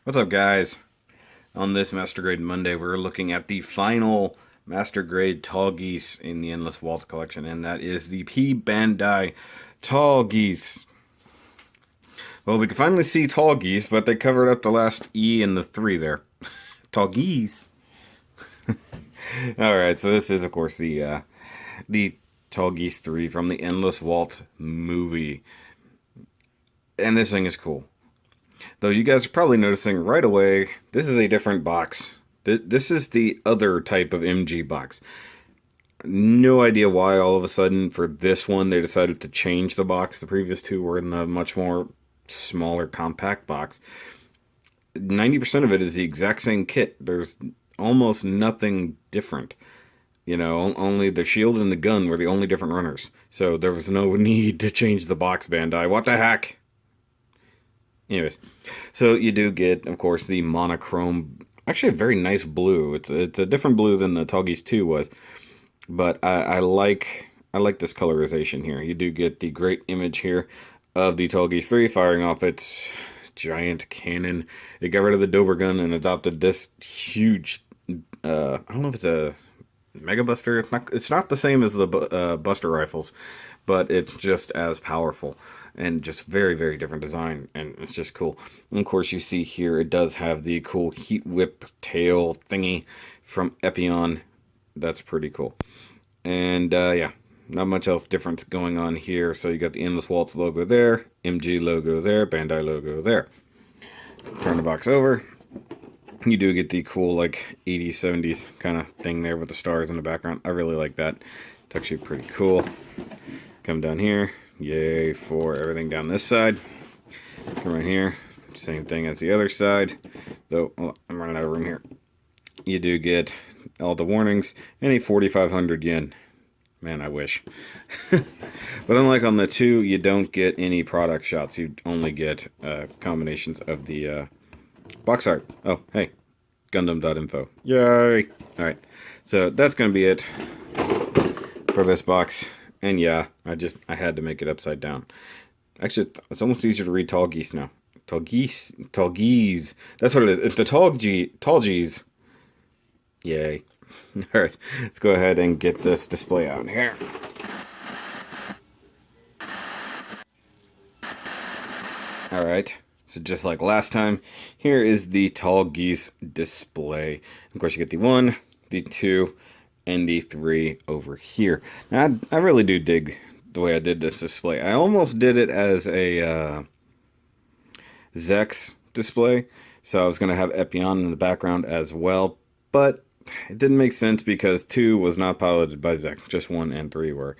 What's up, guys? On this Master Grade Monday, we're looking at the final Master Grade Tallgeese in the Endless Waltz collection, and that is the P Bandai Tallgeese. Well, we can finally see Tallgeese, but they covered up the last E and the 3 there. Tallgeese. Alright, so this is, of course, the Tallgeese 3 from the Endless Waltz movie. And this thing is cool. Though you guys are probably noticing right away, this is a different box. This is the other type of MG box. No idea why all of a sudden for this one they decided to change the box. The previous two were in the much more smaller compact box. 90% of it is the exact same kit. There's almost nothing different. You know, only the shield and the gun were the only different runners. So there was no need to change the box, Bandai. What the heck? Anyways, so you do get, of course, the monochrome, actually a very nice blue. It's a different blue than the Tallgeese 2 was, but I like this colorization here. You do get the great image here of the Tallgeese 3 firing off its giant cannon. It got rid of the Dober gun and adopted this huge, I don't know if it's a Mega Buster. It's not the same as the Buster rifles, but it's just as powerful and just very, very different design, and it's just cool. And of course, you see here it does have the cool heat whip tail thingy from Epion. That's pretty cool. And yeah, not much else different going on here. So you got the Endless Waltz logo there, MG logo there, Bandai logo there. Turn the box over. You do get the cool like 80s, 70s kind of thing there with the stars in the background. I really like that. It's actually pretty cool. Come down here. Yay for everything down this side. Come right here. Same thing as the other side. Though, oh, I'm running out of room here. You do get all the warnings and a 4,500 yen. Man, I wish. But unlike on the 2, you don't get any product shots. You only get combinations of the box art. Oh, hey. Gundam.info. Yay! Alright. So that's going to be it for this box. And yeah, I had to make it upside down. Actually, it's almost easier to read Tallgeese now. Tallgeese. That's what it is. It's the Tallgeese. Yay. Alright, let's go ahead and get this display out here. Alright, so just like last time, here is the Tallgeese display. Of course, you get the 1, the 2, and the 3 over here. Now, I really do dig the way I did this display. I almost did it as a Zex display, so I was going to have Epion in the background as well, but it didn't make sense because 2 was not piloted by Zex, just 1 and 3 were.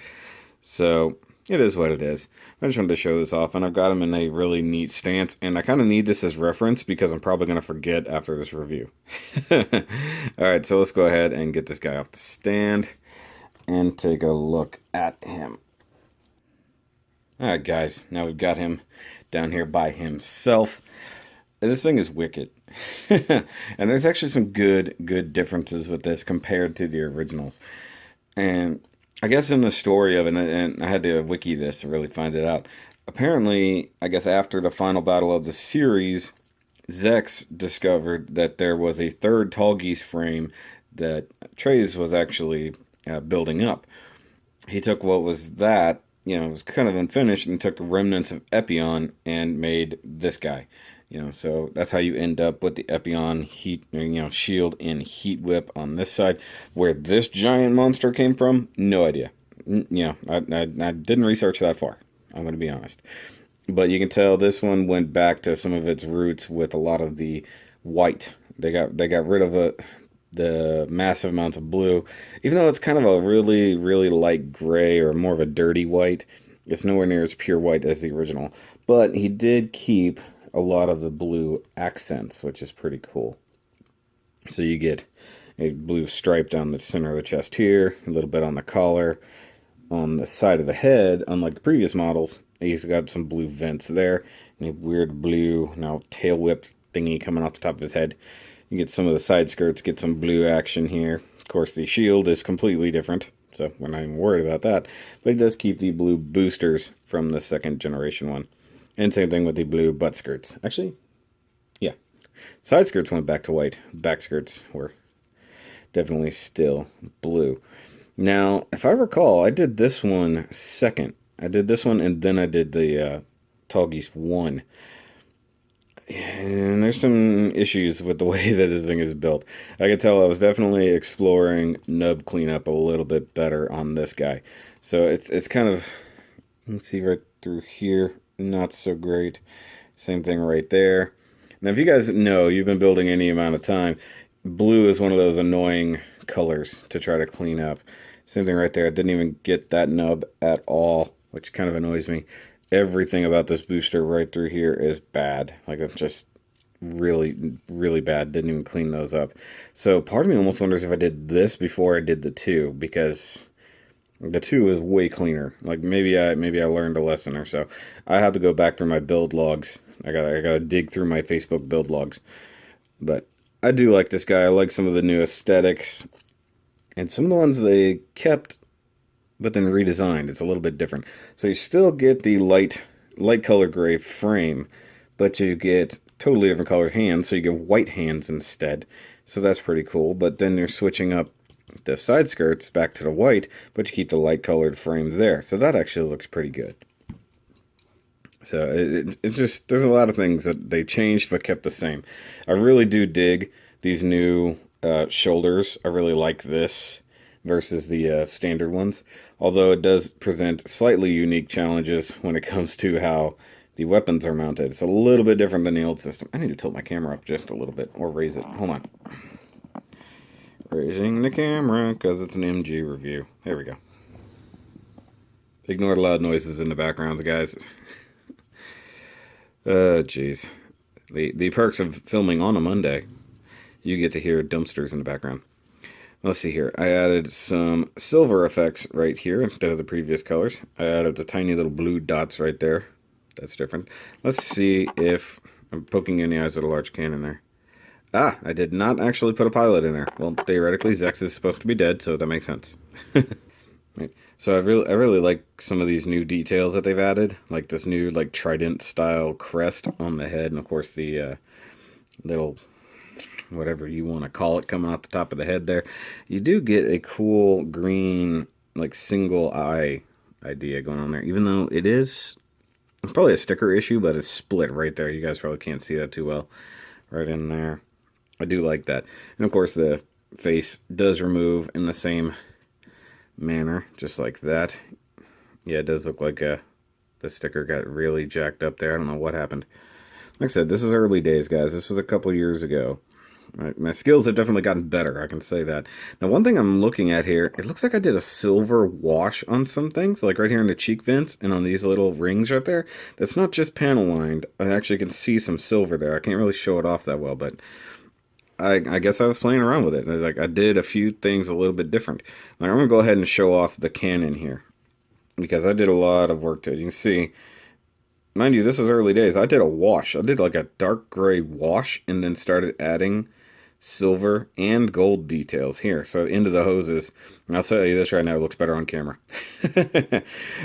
So it is what it is. I just wanted to show this off, and I've got them in a really neat stance, and I kind of need this as reference because I'm probably going to forget after this review. Alright, so let's go ahead and get this guy off the stand and take a look at him. Alright guys, now we've got him down here by himself. And this thing is wicked. And there's actually some good differences with this compared to the originals. And I guess in the story of it, and I had to wiki this to really find it out. Apparently, I guess after the final battle of the series, Zex discovered that there was a third Tallgeese frame that Trey's was actually building up. He took what was that, you know, it was kind of unfinished, and took the remnants of Epion and made this guy. You know, so that's how you end up with the Epion heat, you know, shield and heat whip on this side. Where this giant monster came from, no idea. You know, I didn't research that far. I'm going to be honest. But you can tell this one went back to some of its roots with a lot of the white. They got rid of the massive amounts of blue. Even though it's kind of a really light gray or more of a dirty white, it's nowhere near as pure white as the original. But he did keep a lot of the blue accents, which is pretty cool. So you get a blue stripe down the center of the chest here, a little bit on the collar, on the side of the head. Unlike the previous models, he's got some blue vents there, and a weird blue now tail whip thingy coming off the top of his head. You get some of the side skirts, get some blue action here. Of course, the shield is completely different, so we're not even worried about that. But he does keep the blue boosters from the second generation one. And same thing with the blue butt skirts. Actually, yeah. Side skirts went back to white. Back skirts were definitely still blue. Now, if I recall, I did this one second. I did this one and then I did the TALLGEESE 1. And there's some issues with the way that this thing is built. I could tell I was definitely exploring nub cleanup a little bit better on this guy. So it's kind of, let's see right through here, not so great. Same thing right there. Now, if you guys know, you've been building any amount of time, blue is one of those annoying colors to try to clean up. Same thing right there. I didn't even get that nub at all, which kind of annoys me. Everything about this booster right through here is bad. Like, it's just really, really bad. Didn't even clean those up. So part of me almost wonders if I did this before I did the 2, because the 2 is way cleaner. Like, maybe I learned a lesson or so. I have to go back through my build logs. I gotta dig through my Facebook build logs. But I do like this guy. I like some of the new aesthetics. And some of the ones they kept, but then redesigned. It's a little bit different. So you still get the light color gray frame, but you get totally different colored hands. So you get white hands instead. So that's pretty cool. But then you're switching up the side skirts back to the white, but you keep the light colored frame there. So that actually looks pretty good. So it's just, there's a lot of things that they changed but kept the same. I really do dig these new shoulders. I really like this versus the standard ones. Although it does present slightly unique challenges when it comes to how the weapons are mounted. It's a little bit different than the old system. I need to tilt my camera up just a little bit, or raise it. Hold on. Raising the camera, because it's an MG review. There we go. Ignore the loud noises in the background, guys. Jeez. The perks of filming on a Monday. You get to hear dumpsters in the background. Let's see here. I added some silver effects right here instead of the previous colors. I added the tiny little blue dots right there. That's different. Let's see if I'm poking in the eyes of the large cannon there. Ah, I did not actually put a pilot in there. Well, theoretically, Zex is supposed to be dead, so that makes sense. Right. So I really like some of these new details that they've added, like this new like trident style crest on the head, and of course the little whatever you want to call it coming off the top of the head there. You do get a cool green like single eye idea going on there, even though it's probably a sticker issue, but it's split right there. You guys probably can't see that too well right in there. I do like that. And of course the face does remove in the same manner, just like that. Yeah, it does look like the sticker got really jacked up there. I don't know what happened. Like I said, this is early days, guys. This was a couple years ago. My skills have definitely gotten better, I can say that. Now, one thing I'm looking at here, it looks like I did a silver wash on some things, like right here in the cheek vents and on these little rings right there. That's not just panel lined. I actually can see some silver there. I can't really show it off that well, but I guess I was playing around with it. And like I did a few things a little bit different. Like, I'm going to go ahead and show off the cannon here, because I did a lot of work to it. You can see, mind you, this is early days. I did a wash. I did like a dark gray wash and then started adding silver and gold details here. So into the hoses, and I'll tell you this right now, it looks better on camera.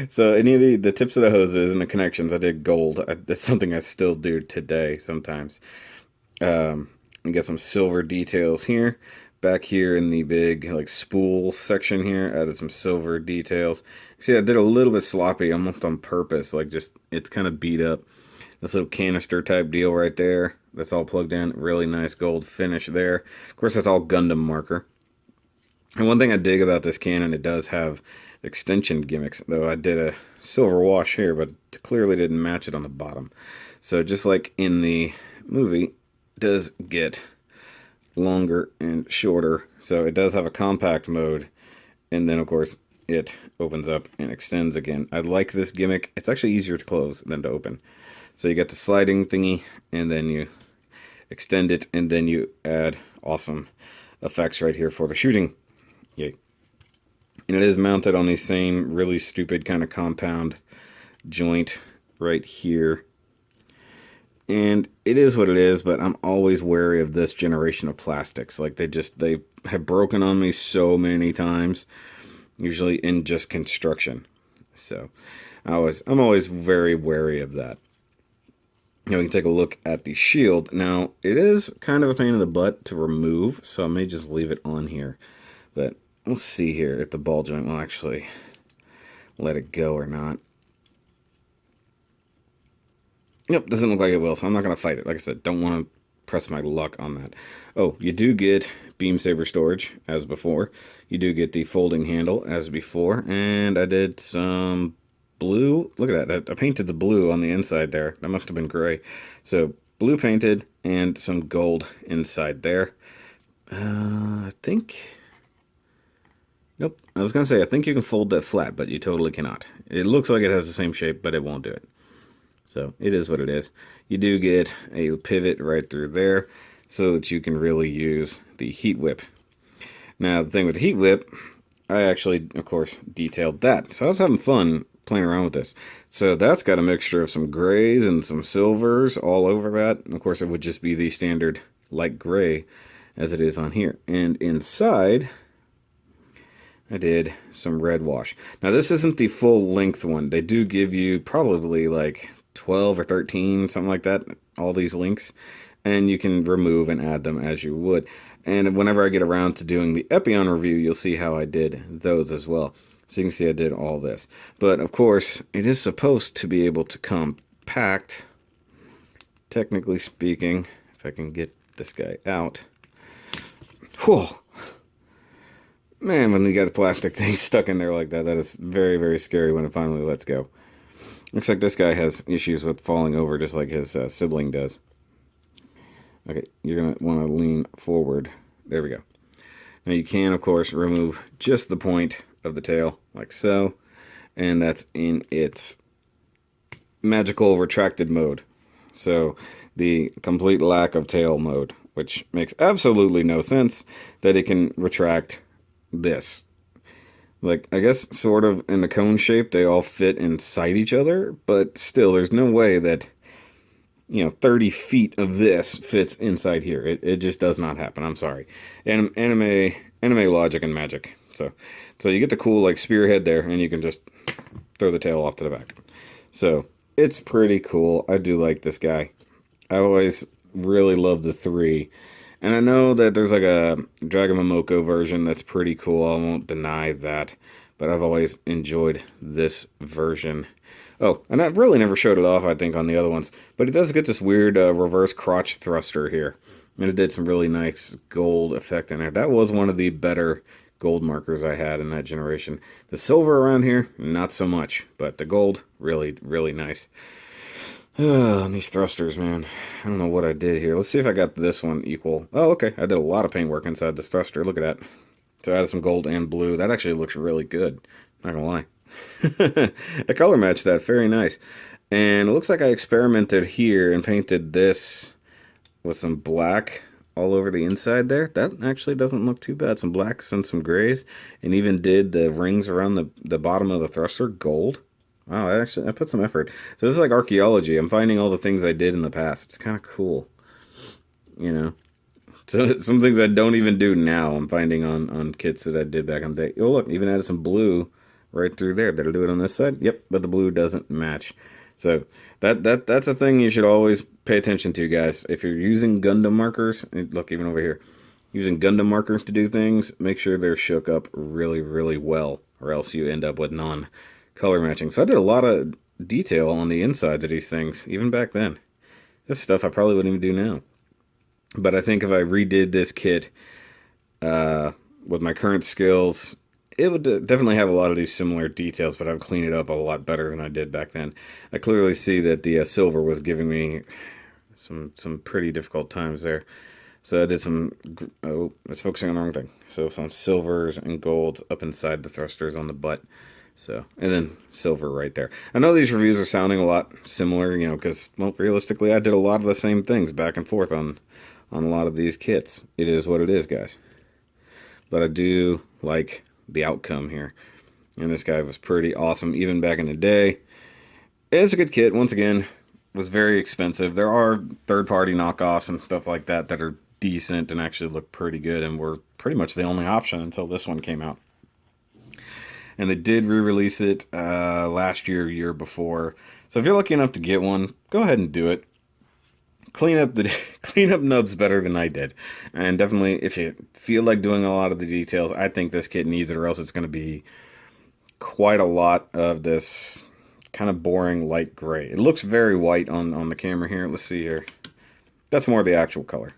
So any of the tips of the hoses and the connections, I did gold. That's something I still do today sometimes. And get some silver details here. Back here in the big like spool section here, added some silver details. See, I did a little bit sloppy, almost on purpose. Like, just, it's kind of beat up. This little canister type deal right there, that's all plugged in. Really nice gold finish there. Of course, that's all Gundam marker. And one thing I dig about this cannon, it does have extension gimmicks, though I did a silver wash here, but clearly didn't match it on the bottom. So just like in the movie, it does get longer and shorter. So it does have a compact mode, and then of course it opens up and extends again. I like this gimmick. It's actually easier to close than to open. So you got the sliding thingy, and then you extend it, and then you add awesome effects right here for the shooting. Yay. And it is mounted on the same really stupid kind of compound joint right here. And it is what it is, but I'm always wary of this generation of plastics. Like, they have broken on me so many times, usually in just construction. So I'm always very wary of that. we can take a look at the shield. Now, it is kind of a pain in the butt to remove, so I may just leave it on here. But we'll see here if the ball joint will actually let it go or not. Nope, doesn't look like it will, so I'm not going to fight it. Like I said, don't want to press my luck on that. Oh, you do get beam saber storage, as before. You do get the folding handle, as before. And I did some blue. Look at that. I painted the blue on the inside there. That must have been gray. So, blue painted and some gold inside there. I think... Nope. I was going to say, I think you can fold that flat, but you totally cannot. It looks like it has the same shape, but it won't do it. So, it is what it is. You do get a pivot right through there so that you can really use the heat whip. Now, the thing with the heat whip, I actually, of course, detailed that. So, I was having fun playing around with this. So, that's got a mixture of some grays and some silvers all over that. And of course, it would just be the standard light gray as it is on here. And inside... I did some red wash. Now, this isn't the full length one. They do give you probably like 12 or 13, something like that, all these links. And you can remove and add them as you would. And whenever I get around to doing the Epion review, you'll see how I did those as well. So you can see I did all this. But, of course, it is supposed to be able to compact, technically speaking, if I can get this guy out. Whew. Man, when you got a plastic thing stuck in there like that, that is very, very scary when it finally lets go. Looks like this guy has issues with falling over just like his sibling does. Okay, you're going to want to lean forward. There we go. Now you can, of course, remove just the point of the tail, like so. And that's in its magical retracted mode. So, the complete lack of tail mode, which makes absolutely no sense that it can retract this. Like, I guess sort of in the cone shape, they all fit inside each other, but still, there's no way that, 30 feet of this fits inside here. It just does not happen. I'm sorry. Anime logic and magic. So you get the cool, like, spearhead there, and you can just throw the tail off to the back. So, it's pretty cool. I do like this guy. I always really loved the 3. And I know that there's like a Dragon Momoko version that's pretty cool. I won't deny that. But I've always enjoyed this version. Oh, and I really never showed it off, I think, on the other ones. But it does get this weird reverse crotch thruster here. And it did some really nice gold effect in there. That was one of the better gold markers I had in that generation. The silver around here, not so much. But the gold, really, really nice. These thrusters, man. I don't know what I did here. Let's see if I got this one equal. Oh, okay. I did a lot of paint work inside this thruster. Look at that. So I added some gold and blue. That actually looks really good. Not gonna lie. I color matched that. Very nice. And it looks like I experimented here and painted this with some black all over the inside there. That actually doesn't look too bad. Some blacks and some grays. And even did the rings around the bottom of the thruster gold. Wow, I put some effort. So this is like archaeology. I'm finding all the things I did in the past. It's kind of cool. So some things I don't even do now, I'm finding on kits that I did back in the day. Oh, look, even added some blue right through there. Did I do it on this side? Yep, but the blue doesn't match. So that's a thing you should always pay attention to, guys. If you're using Gundam markers, look, even over here, using Gundam markers to do things, make sure they're shook up really, really well, or else you end up with color matching. So I did a lot of detail on the insides of these things, even back then. This stuff I probably wouldn't even do now. But I think if I redid this kit with my current skills, it would definitely have a lot of these similar details, but I would clean it up a lot better than I did back then. I clearly see that the silver was giving me some pretty difficult times there. So I did some, it's focusing on the wrong thing. So some silvers and golds up inside the thrusters on the butt. So, and then silver right there. I know these reviews are sounding a lot similar, because, well, realistically, I did a lot of the same things back and forth on a lot of these kits. It is what it is, guys. But I do like the outcome here. And this guy was pretty awesome, even back in the day. It's a good kit. Once again, was very expensive. There are third-party knockoffs and stuff like that that are decent and actually look pretty good, and were pretty much the only option until this one came out. And they did re-release it last year before. So if you're lucky enough to get one, go ahead and do it. clean up the clean up nubs better than I did. And definitely, if you feel like doing a lot of the details, I think this kit needs it, or else it's going to be quite a lot of this kind of boring light gray. It looks very white on the camera here. Let's see here. That's more the actual color.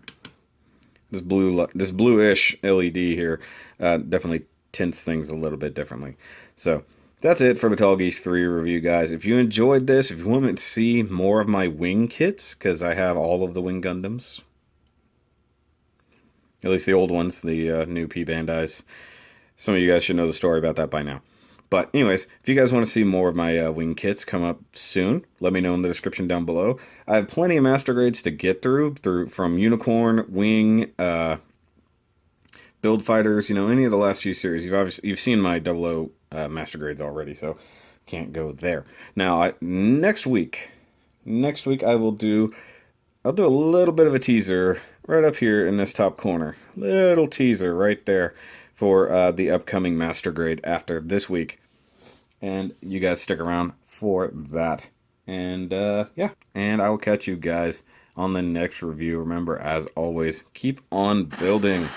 This bluish LED here definitely tints things a little bit differently. So that's it for the Tallgeese 3 review, guys. If you enjoyed this, if you want to see more of my wing kits, because I have all of the Wing Gundams, at least the old ones, the new P Bandais. Some of you guys should know the story about that by now. But anyways, if you guys want to see more of my wing kits come up soon, let me know in the description down below. I have plenty of master grades to get through from Unicorn, Wing, Build Fighters, you know, any of the last few series. You've seen my 00 master grades already, so can't go there. Now, next week I'll do a little bit of a teaser right up here in this top corner. Little teaser right there for the upcoming master grade after this week. And you guys stick around for that. And yeah, and I will catch you guys on the next review. Remember, as always, keep on building.